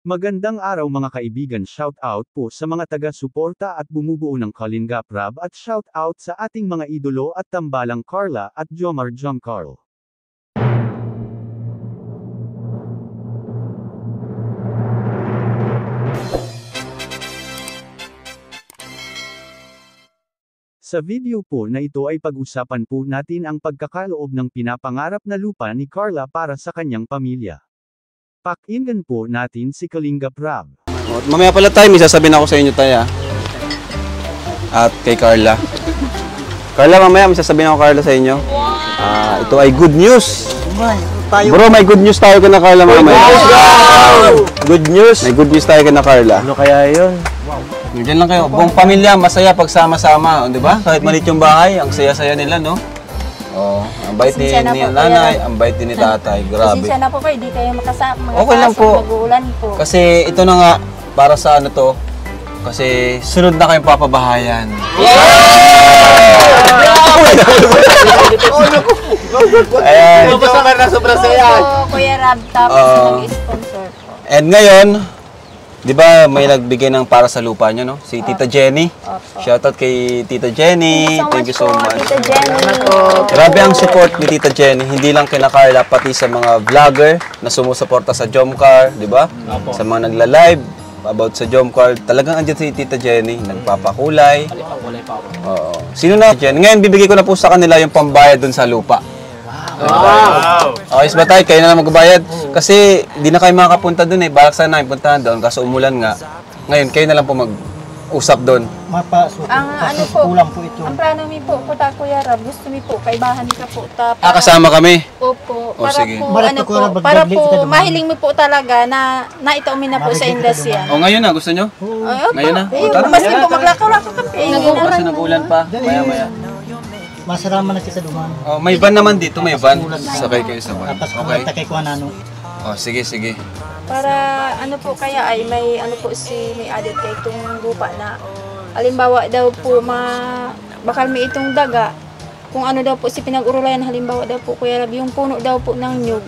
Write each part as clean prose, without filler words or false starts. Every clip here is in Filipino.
Magandang araw mga kaibigan, shout out po sa mga taga-suporta at bumubuo ng Kalinga Prab at shout out sa ating mga idolo at tambalang Carla at Jomar Jomcarl. Sa video po na ito ay pag-usapan po natin ang pagkakaloob ng pinapangarap na lupa ni Carla para sa kanyang pamilya. Pakinggan po natin si Kalinga Prab. Mamaya pala tayo, may sasabihin ako sa inyo tayo. At kay Carla. Carla, mamaya may sasabihin ako Carla sa inyo. Ito ay good news. Bro, may good news tayo kina Carla mamaya. Good news. May good news tayo kina Carla. Ano kaya yun? Diyan lang kayo. Buong pamilya, masaya pagsama-sama. Di ba? Kahit maliit yung bahay, ang saya-saya nila, no? Oh, ang bait ni nanay, ang bait din ni tatay. Grabe. Pasensya na po kayo, di kayo makasama. Okay lang po. Mag-uulan po. Kasi ito na nga, para sa ano to, kasi sunod na kayong papabahayan. Ayan. Sobrang saya. Kuya Rab, tapos mag-sponsor po. And ngayon, di ba may nagbigay ng para sa lupa nyo, no? Si Tita Jenny. Shoutout kay Tita Jenny. Thank you so much. Tita Jenny. Grabe ang support ni Tita Jenny. Hindi lang kina Carla, pati sa mga vlogger na sumusuporta sa Jomcar, di ba? Sa mga nagla-live about sa Jomcar. Talagang andyan si Tita Jenny. Nagpapakulay. Oo. Sino na? Jenny. Ngayon, bibigay ko na po sa kanila yung pambayad dun sa lupa. Wow! Okay, ba tayo? Kayo na lang magbayad. Kasi di na kayo makakapunta doon eh. Balak sana namin puntahan doon kaso umulan nga. Ngayon, kayo na lang po mag-usap doon. Ang ano po, kulang po ito. ang plano mi po, Kuya Rab, gusto mi po, kaibahan ka po. Kasama kami? Opo. O, sige. Para po, mahiling mi po talaga na naitaumin na po sa industriya. O, ngayon na, gusto nyo? Ngayon na? O, tara. Mas po, maglakaw-lakaw ka po. Kasi nag-ulan pa. Maya-maya. Masarama na siya sa duman. Oh, may van naman dito, may van. Sakay kayo sa van. Tapos Okay. takay ko ano. Oh, sige, sige. Para ano po kaya ay may ano po may added kay itong lupa na halimbawa daw po bakal may itong daga kung ano daw po si pinag-urulayan halimbawa daw po Kuya Rab yung puno daw po ng nyug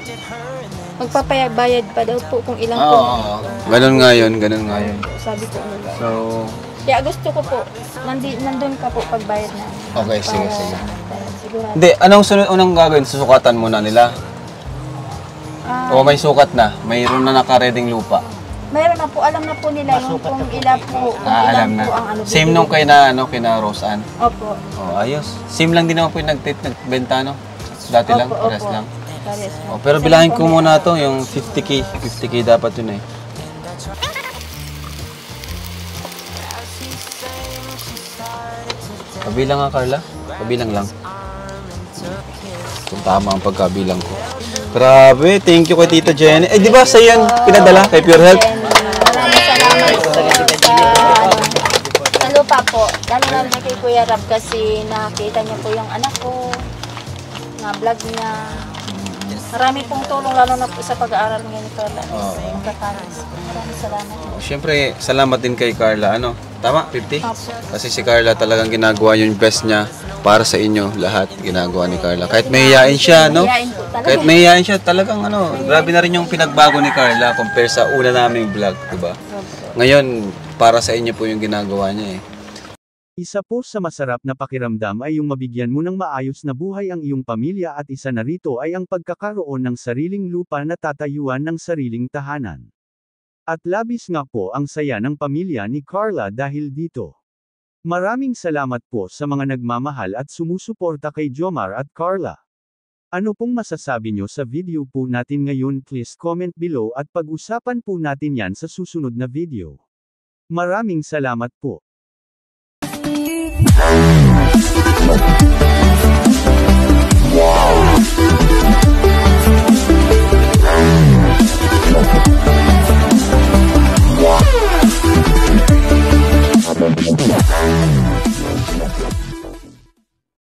magpapabayad pa daw po kung ilang puno. Oo. Ganun nga yun, ganun nga yun. Sabi ko nila. So, kaya gusto ko po nandun ka po pagbayad na. okay, sige, sige. Sigurado. Hindi, unang gagawin? Susukatan muna nila? O may sukat na? Mayroon na naka-reading lupa? Mayroon na po, alam na po nila yung kung ilan po, Alam na. po ang ano. Same nung kina Roseanne? Opo. Oh, ayos. Same lang din naman po yung nagbenta, no? Dati lang, Opo, rest lang. Pares lang. Oh, pero bilahin ko muna to, yung 50K. 50K dapat yun eh. Kabilang nga, Carla? Kabilang lang. Kung tama ang pagkabilang ko. Grabe, thank you kay Tita Jenny. Eh, di ba sa yan pinadala kay Pure Health? Maraming salamat po sa lupa po. Lalo na kay Kuya Rab kasi nakita niya po yung anak ko, na vlog niya. Marami pong tulong lalo na po sa pag-aaral niya ni Carla. Maraming salamat. Siyempre, salamat din kay Carla. Ano? Tama? 50? Kasi si Carla talagang ginagawa yung best niya para sa inyo. Lahat ginagawa ni Carla. Kahit mahihain siya, no? Kahit mahihain siya, talagang ano, grabe na rin yung pinagbago ni Carla compare sa una naming vlog, diba? Ngayon, para sa inyo po yung ginagawa niya eh. Isa po sa masarap na pakiramdam ay yung mabigyan mo ng maayos na buhay ang iyong pamilya at isa na rito ay ang pagkakaroon ng sariling lupa na tatayuan ng sariling tahanan. At labis nga po ang saya ng pamilya ni Carla dahil dito. Maraming salamat po sa mga nagmamahal at sumusuporta kay Jomar at Carla. Ano pong masasabi nyo sa video po natin ngayon? Please comment below at pag-usapan po natin yan sa susunod na video. Maraming salamat po. Wow.